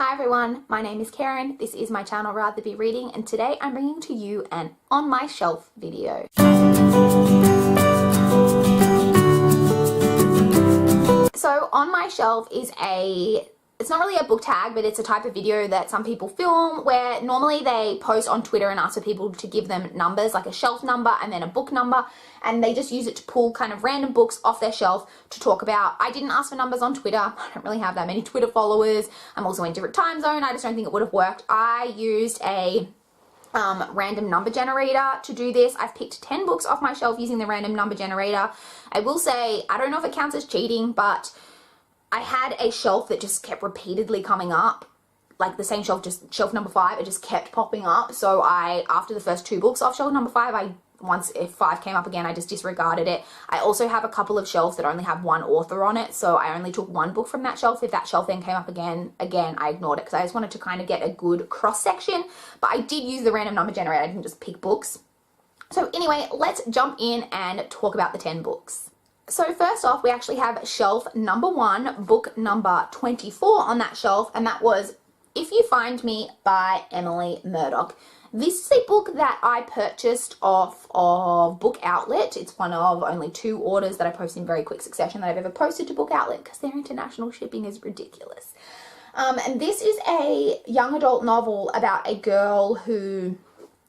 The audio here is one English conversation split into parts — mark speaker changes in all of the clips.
Speaker 1: Hi everyone, my name is Karen, this is my channel RatherBeReading, and today I'm bringing to you an on my shelf video. So on my shelf is it's not really a book tag, but it's a type of video that some people film where normally they post on Twitter and ask for people to give them numbers, like a shelf number and then a book number, and they just use it to pull kind of random books off their shelf to talk about. I didn't ask for numbers on Twitter. I don't really have that many Twitter followers. I'm also in a different time zone. I just don't think it would have worked. I used a random number generator to do this. I've picked 10 books off my shelf using the random number generator. I will say, I don't know if it counts as cheating, but I had a shelf that just kept repeatedly coming up, like the same shelf, just shelf number 5, it just kept popping up. So after the first 2 books off shelf number 5, if 5 came up again, I just disregarded it. I also have a couple of shelves that only have one author on it, so I only took 1 book from that shelf. If that shelf then came up again, I ignored it because I just wanted to kind of get a good cross section. But I did use the random number generator. I didn't just pick books. So anyway, let's jump in and talk about the 10 books. So first off, we actually have shelf number 1, book number 24 on that shelf, and that was If You Find Me by Emily Murdoch. This is a book that I purchased off of Book Outlet. It's one of only 2 orders that I post in very quick succession that I've ever posted to Book Outlet because their international shipping is ridiculous. And this is a young adult novel about a girl who,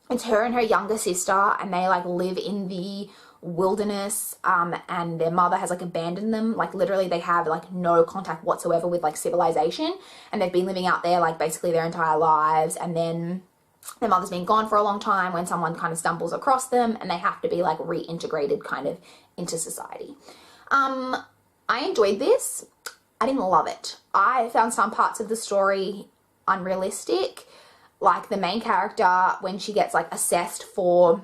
Speaker 1: it's her and her younger sister, and they like live in the wilderness, and their mother has like abandoned them. Like literally they have like no contact whatsoever with like civilization, and they've been living out there like basically their entire lives, and then their mother's been gone for a long time when someone kind of stumbles across them and they have to be like reintegrated kind of into society. I enjoyed this. I didn't love it. I found some parts of the story unrealistic, like the main character, when she gets like assessed for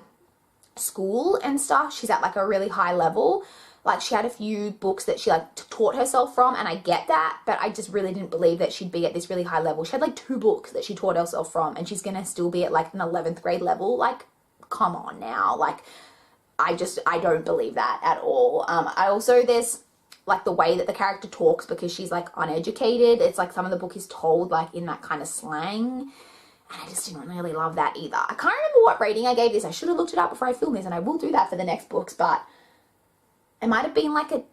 Speaker 1: school and stuff, she's at like a really high level. Like she had a few books that she like taught herself from, and I get that, but I just really didn't believe that she'd be at this really high level. She had like 2 books that she taught herself from, and she's gonna still be at like an 11th grade level. Like, come on now. Like, I don't believe that at all. I also, there's like the way that the character talks, because she's like uneducated. It's like some of the book is told like in that kind of slang. And I just didn't really love that either. I can't remember what rating I gave this. I should have looked it up before I filmed this, and I will do that for the next books, but it might have been like a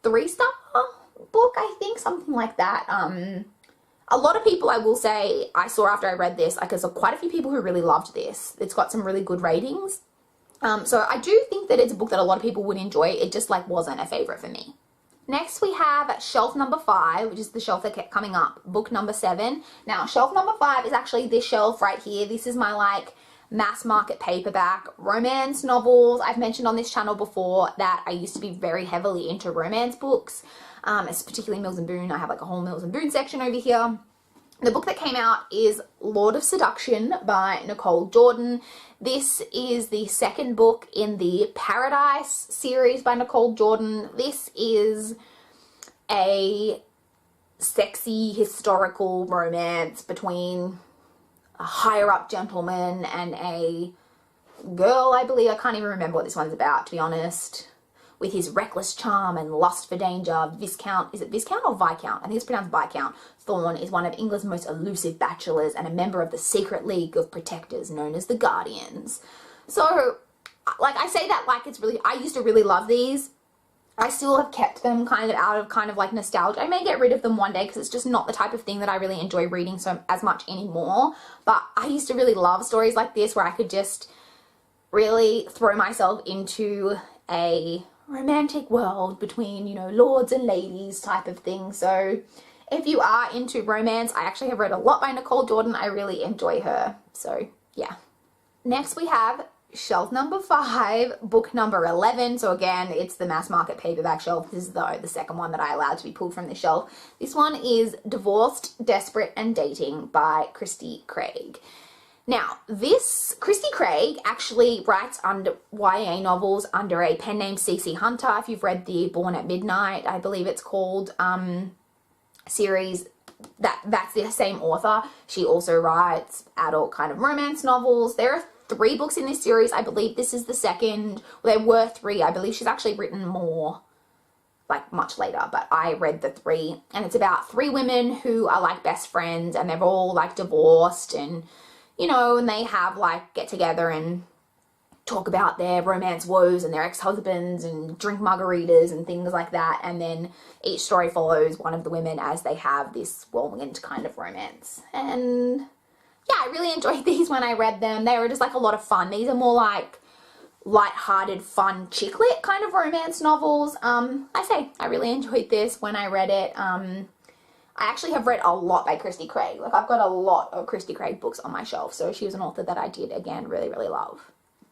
Speaker 1: 3-star book, I think, something like that. A lot of people, I will say, I saw after I read this, like there's quite a few people who really loved this. It's got some really good ratings. So I do think that it's a book that a lot of people would enjoy. It just like wasn't a favorite for me. Next we have shelf number 5, which is the shelf that kept coming up, book number 7. Now shelf number 5 is actually this shelf right here. This is my like mass market paperback romance novels. I've mentioned on this channel before that I used to be very heavily into romance books, it's particularly Mills and Boon. I have like a whole Mills and Boon section over here. The book that came out is Lord of Seduction by Nicole Jordan. This is the 2nd book in the Paradise series by Nicole Jordan. This is a sexy historical romance between a higher up gentleman and a girl, I believe. I can't even remember what this one's about, to be honest. With his reckless charm and lust for danger, Viscount, is it Viscount or Viscount? I think it's pronounced Viscount. Thorne is one of England's most elusive bachelors and a member of the secret league of protectors known as the Guardians. So, like, I say that like it's really, I used to really love these. I still have kept them kind of out of kind of like nostalgia. I may get rid of them one day because it's just not the type of thing that I really enjoy reading as much anymore. But I used to really love stories like this where I could just really throw myself into a romantic world between, you know, lords and ladies type of thing. So if you are into romance, I actually have read a lot by Nicole Jordan. I really enjoy her. So yeah. Next we have shelf number 5, book number 11. So again, it's the mass market paperback shelf. This is the 2nd one that I allowed to be pulled from the shelf. This one is Divorced, Desperate and Dating by Christy Craig. Now, Christy Craig actually writes under YA novels under a pen name C.C. Hunter. If you've read the Born at Midnight, I believe it's called, series, that's the same author. She also writes adult kind of romance novels. There are 3 books in this series. I believe this is the 2nd. Well, there were 3. I believe she's actually written more. like much later, but I read the 3, and it's about 3 women who are like best friends, and they're all like divorced, and you know, and they have like get together and talk about their romance woes and their ex-husbands and drink margaritas and things like that. And then each story follows one of the women as they have this whirlwind kind of romance. And yeah, I really enjoyed these when I read them. They were just like a lot of fun. These are more like light-hearted, fun, chick lit kind of romance novels. I really enjoyed this when I read it. I actually have read a lot by Christy Craig. Like, I've got a lot of Christy Craig books on my shelf, so she was an author that I did, again, really, really love.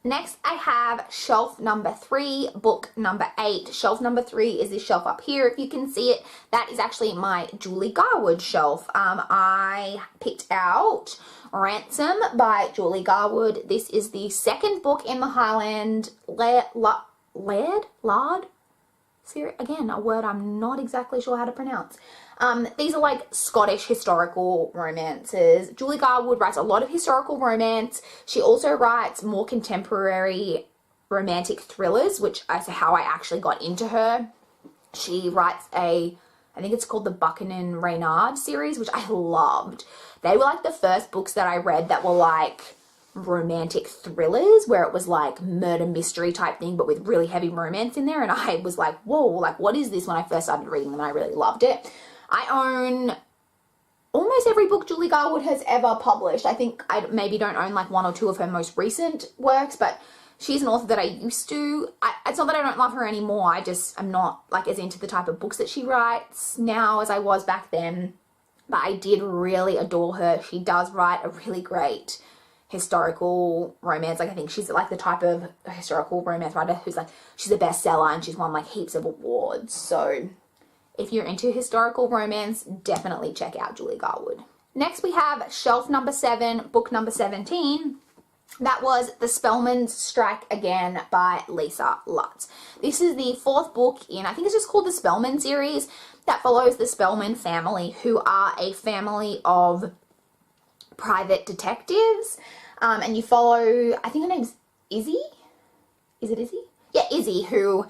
Speaker 1: Next, I have shelf number 3, book number 8. Shelf number 3 is this shelf up here, if you can see it. That is actually my Julie Garwood shelf. I picked out Ransom by Julie Garwood. This is the 2nd book in the Highland Laird series. Again, a word I'm not exactly sure how to pronounce. These are like Scottish historical romances. Julie Garwood writes a lot of historical romance. She also writes more contemporary romantic thrillers, which is how I actually got into her. She writes I think it's called the Buchanan Reynard series, which I loved. They were like the first books that I read that were like romantic thrillers, where it was like murder mystery type thing but with really heavy romance in there, and I was like, whoa, like what is this, when I first started reading them. I really loved it. I own almost every book Julie Garwood has ever published. I think I maybe don't own like 1 or 2 of her most recent works, but she's an author that I used to. It's not that I don't love her anymore, I just am not like as into the type of books that she writes now as I was back then, but I did really adore her. She does write a really great historical romance. Like, I think she's like the type of historical romance writer who's like, she's a bestseller and she's won like heaps of awards. So if you're into historical romance, definitely check out Julie Garwood. Next, we have shelf number 7, book number 17. That was The Spellman Strike again by Lisa Lutz. This is the 4th book in, I think it's just called the Spellman series, that follows the Spellman family, who are a family of private detectives. And you follow, I think her name's Izzy? Is it Izzy? Yeah, Izzy, who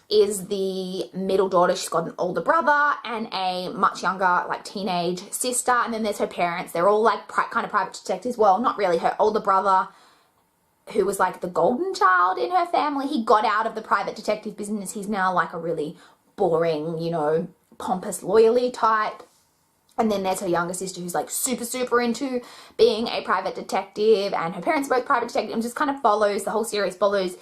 Speaker 1: is the middle daughter. She's got an older brother and a much younger, like, teenage sister. And then there's her parents. They're all, like, kind of private detectives. Well, not really. Her older brother, who was, like, the golden child in her family, he got out of the private detective business. He's now, like, a really boring, you know, pompous lawyerly type. And then there's her younger sister who's, like, super, super into being a private detective. And her parents are both private detectives. And just kind of follows, the whole series follows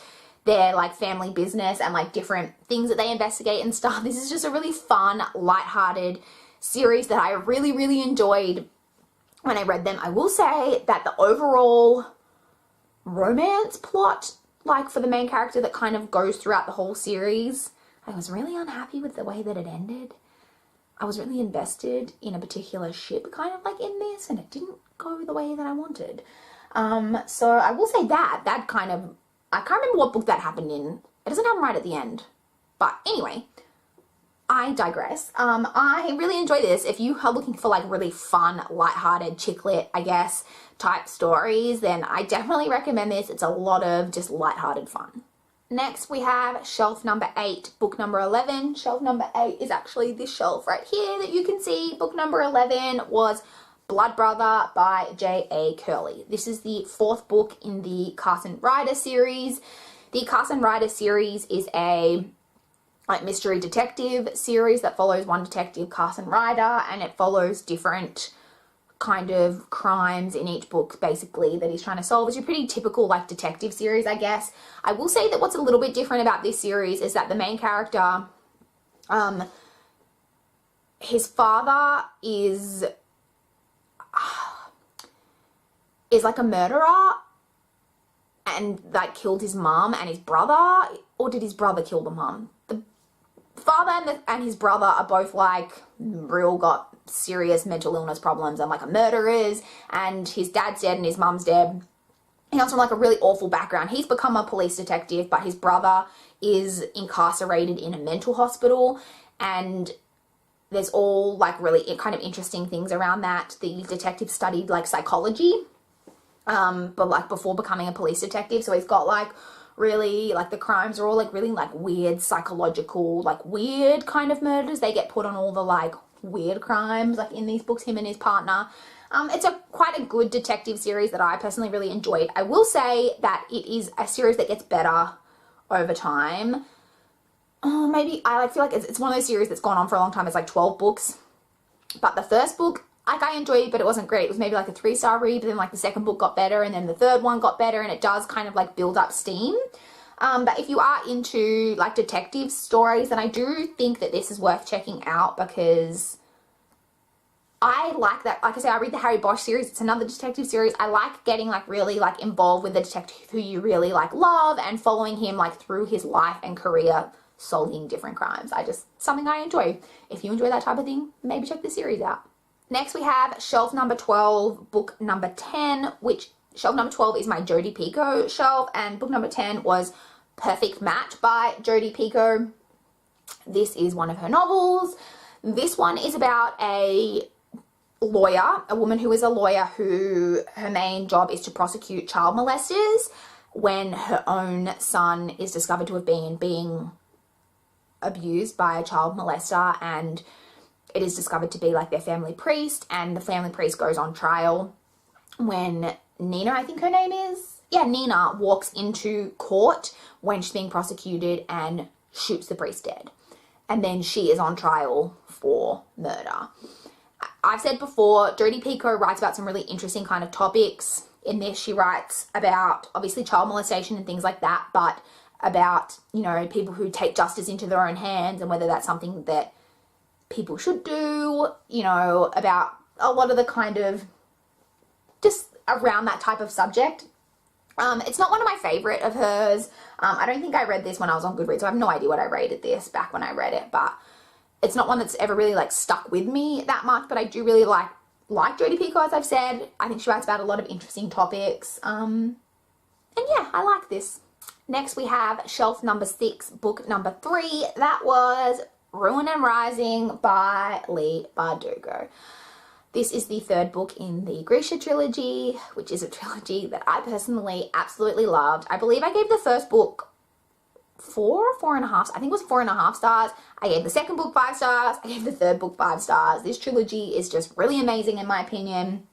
Speaker 1: their like family business and like different things that they investigate and stuff. This is just a really fun, lighthearted series that I really, really enjoyed when I read them. I will say that the overall romance plot, like for the main character that kind of goes throughout the whole series, I was really unhappy with the way that it ended. I was really invested in a particular ship kind of like in this, and it didn't go the way that I wanted. So I will say that kind of, I can't remember what book that happened in. It doesn't happen right at the end. But anyway, I digress. I really enjoy this. If you are looking for like really fun, lighthearted, chick lit, I guess, type stories, then I definitely recommend this. It's a lot of just lighthearted fun. Next, we have shelf number 8, book number 11. Shelf number 8 is actually this shelf right here that you can see. Book number 11 was Blood Brother by J.A. Curley. This is the 4th book in the Carson Ryder series. The Carson Ryder series is a like mystery detective series that follows one detective, Carson Ryder, and it follows different kind of crimes in each book basically that he's trying to solve. It's a pretty typical like detective series, I guess. I will say that what's a little bit different about this series is that the main character, his father is like a murderer and like killed his mom and his brother, or did his brother kill the mom? The father and his brother are both like real got serious mental illness problems and like are murderers, and his dad's dead and his mom's dead. He comes from like a really awful background. He's become a police detective, but his brother is incarcerated in a mental hospital, and there's all like really kind of interesting things around that. The detective studied like psychology, but like before becoming a police detective. So he's got like really, like the crimes are all like really like weird psychological, like weird kind of murders. They get put on all the like weird crimes like in these books, him and his partner. It's quite a good detective series that I personally really enjoyed. I will say that it is a series that gets better over time. Maybe I feel like it's one of those series that's gone on for a long time. It's like 12 books. But the first book, like I enjoyed, but it wasn't great. It was maybe like a 3-star read, but then like the second book got better and then the third one got better, and it does kind of like build up steam. But if you are into like detective stories, then I do think that this is worth checking out, because I like that. Like I say, I read the Harry Bosch series. It's another detective series. I like getting like really like involved with the detective who you really like love and following him like through his life and career, solving different crimes. Something I enjoy. If you enjoy that type of thing, maybe check this series out. Next we have shelf number 12, book number 10, which shelf number 12 is my Jodi Picoult shelf, and book number 10 was Perfect Match by Jodi Picoult. This is one of her novels. This one is about a lawyer, a woman who is a lawyer who her main job is to prosecute child molesters when her own son is discovered to have been being abused by a child molester, and it is discovered to be like their family priest, and the family priest goes on trial when Nina, I think her name is, Nina walks into court when she's being prosecuted and shoots the priest dead, and then she is on trial for murder. I've said before, Jodi Picoult writes about some really interesting kind of topics. In this, she writes about obviously child molestation and things like that, but about, you know, people who take justice into their own hands and whether that's something that people should do, you know, about a lot of the kind of just around that type of subject. It's not one of my favorite of hers. I don't think I read this when I was on Goodreads, so I have no idea what I rated this back when I read it, but it's not one that's ever really like stuck with me that much. But I do really like Jodi Picoult, as I've said. I think she writes about a lot of interesting topics. And yeah, I like this. Next we have shelf number 6, book number 3. That was Ruin and Rising by Leigh Bardugo. This is the third book in the Grisha trilogy, which is a trilogy that I personally absolutely loved. I believe I gave the first book 4 or 4.5. I think it was 4.5 stars. I gave the second book 5 stars. I gave the third book 5 stars. This trilogy is just really amazing in my opinion.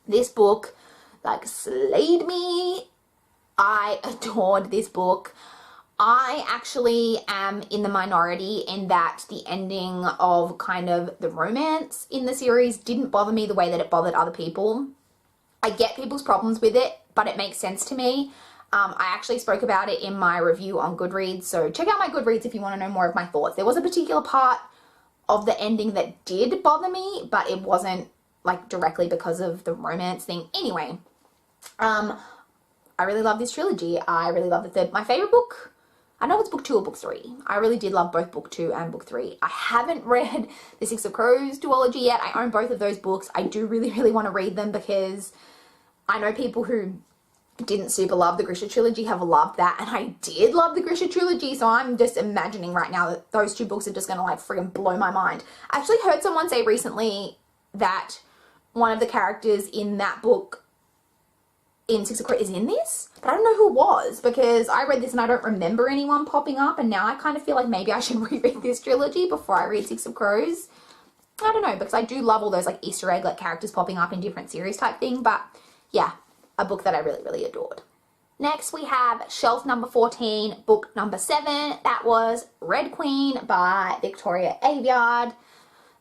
Speaker 1: This book like slayed me. I adored this book. I actually am in the minority in that the ending of kind of the romance in the series didn't bother me the way that it bothered other people. I get people's problems with it, but it makes sense to me. I actually spoke about it in my review on Goodreads, so check out my Goodreads if you want to know more of my thoughts. There was a particular part of the ending that did bother me, but it wasn't like directly because of the romance thing. Anyway, I really love this trilogy. I really love my favorite book. I know it's book 2 or book 3. I really did love both book 2 and book 3. I haven't read the Six of Crows duology yet. I own both of those books. I do really, really want to read them because I know people who didn't super love the Grisha trilogy have loved that, and I did love the Grisha trilogy, so I'm just imagining right now that those 2 books are just gonna like friggin' blow my mind. I actually heard someone say recently that one of the characters in that book in Six of Crows is in this, but I don't know who it was, because I read this and I don't remember anyone popping up, and now I kind of feel like maybe I should reread this trilogy before I read Six of Crows. I don't know, because I do love all those like Easter egg like characters popping up in different series type thing, but yeah, a book that I really, really adored. Next we have shelf number 14, book number 7. That was Red Queen by Victoria Aveyard.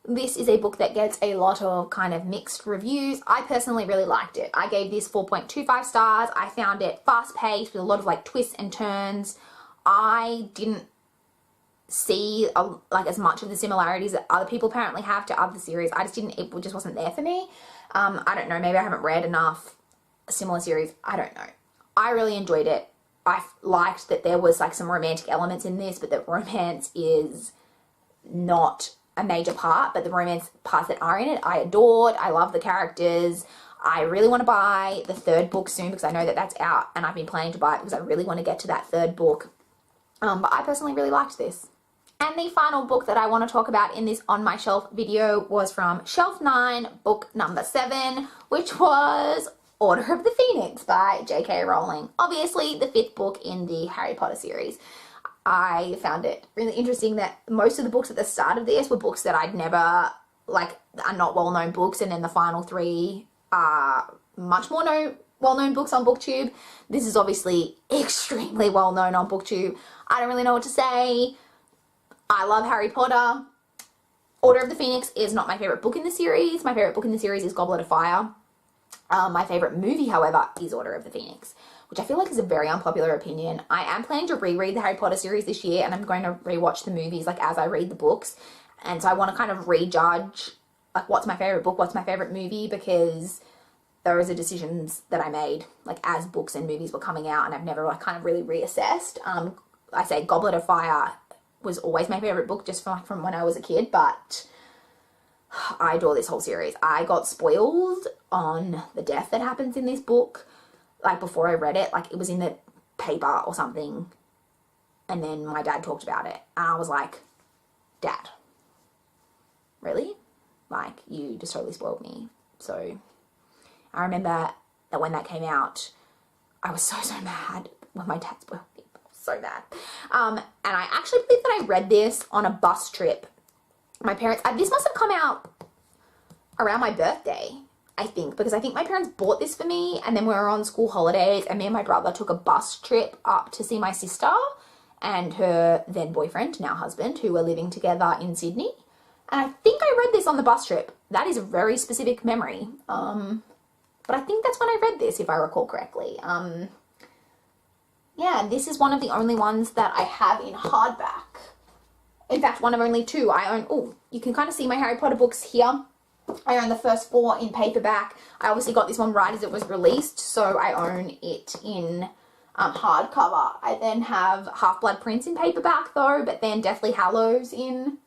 Speaker 1: This is a book that gets a lot of kind of mixed reviews. I personally really liked it. I gave this 4.25 stars. I found it fast-paced with a lot of like twists and turns. I didn't see like as much of the similarities that other people apparently have to other series. It just wasn't there for me. I don't know, maybe I haven't read enough similar series. I don't know. I really enjoyed it. I liked that there was like some romantic elements in this, but that romance is not a major part, but the romance parts that are in it, I adored. I love the characters. I really want to buy the third book soon because I know that that's out, and I've been planning to buy it because I really want to get to that third book. But I personally really liked this. And the final book that I want to talk about in this On My Shelf video was from shelf 9, book number 7, which was Order of the Phoenix by J.K. Rowling. Obviously the 5th book in the Harry Potter series. I found it really interesting that most of the books at the start of this were books that I'd never, like, are not well-known books, and then the final 3 are much more well-known books on BookTube. This is obviously extremely well-known on BookTube. I don't really know what to say. I love Harry Potter. Order of the Phoenix is not my favorite book in the series. My favorite book in the series is Goblet of Fire. My favorite movie, however, is Order of the Phoenix, which I feel like is a very unpopular opinion. I am planning to reread the Harry Potter series this year, and I'm going to rewatch the movies, like, as I read the books. And so I want to kind of rejudge, like, what's my favorite book, what's my favorite movie, because those are decisions that I made, like, as books and movies were coming out, and I've never, like, kind of really reassessed. I say Goblet of Fire was always my favorite book, just from when I was a kid, but I adore this whole series. I got spoiled on the death that happens in this book, like, before I read it. Like, it was in the paper or something, and then my dad talked about it, and I was like, Dad, really? Like, you just totally spoiled me. So I remember that when that came out, I was so mad when my dad spoiled me. I was so mad. And I actually believe that I read this on a bus trip. My parents, this must have come out around my birthday, I think, because I think my parents bought this for me, and then we were on school holidays, and me and my brother took a bus trip up to see my sister and her then boyfriend, now husband, who were living together in Sydney. And I think I read this on the bus trip. That is a very specific memory. But I think that's when I read this, if I recall correctly. Yeah, this is one of the only ones that I have in hardback. In fact, one of only 2 I own. Oh, you can kind of see my Harry Potter books here. I own the first 4 in paperback. I obviously got this one right as it was released, so I own it in hardcover. I then have Half-Blood Prince in paperback, though, but then Deathly Hallows in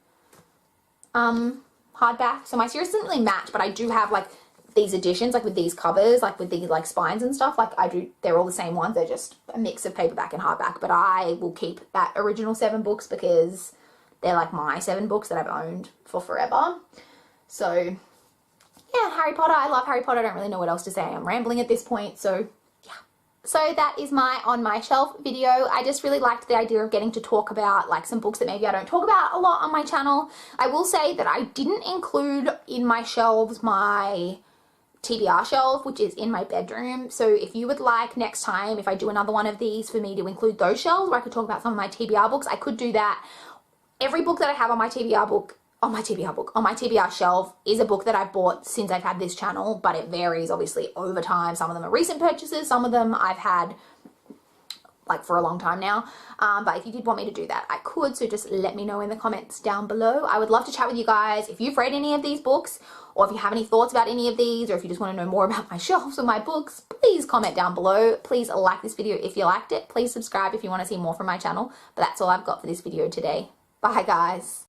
Speaker 1: hardback. So my series doesn't really match, but I do have, like, these editions, like, with these covers, like, with these, like, spines and stuff. Like, they're all the same ones. They're just a mix of paperback and hardback, but I will keep that original 7 books because they're, like, my 7 books that I've owned for forever. So yeah, Harry Potter. I love Harry Potter. I don't really know what else to say. I'm rambling at this point, so yeah. So that is my on my shelf video. I just really liked the idea of getting to talk about, like, some books that maybe I don't talk about a lot on my channel. I will say that I didn't include in my shelves my TBR shelf, which is in my bedroom. So if you would like, next time, if I do another one of these, for me to include those shelves where I could talk about some of my TBR books, I could do that. Every book that I have on my TBR shelf is a book that I've bought since I've had this channel, but it varies obviously over time. Some of them are recent purchases, some of them I've had, like, for a long time now. But if you did want me to do that, I could, so just let me know in the comments down below. I would love to chat with you guys. If you've read any of these books, or if you have any thoughts about any of these, or if you just want to know more about my shelves or my books, please comment down below. Please like this video if you liked it. Please subscribe if you want to see more from my channel. But that's all I've got for this video today. Bye, guys.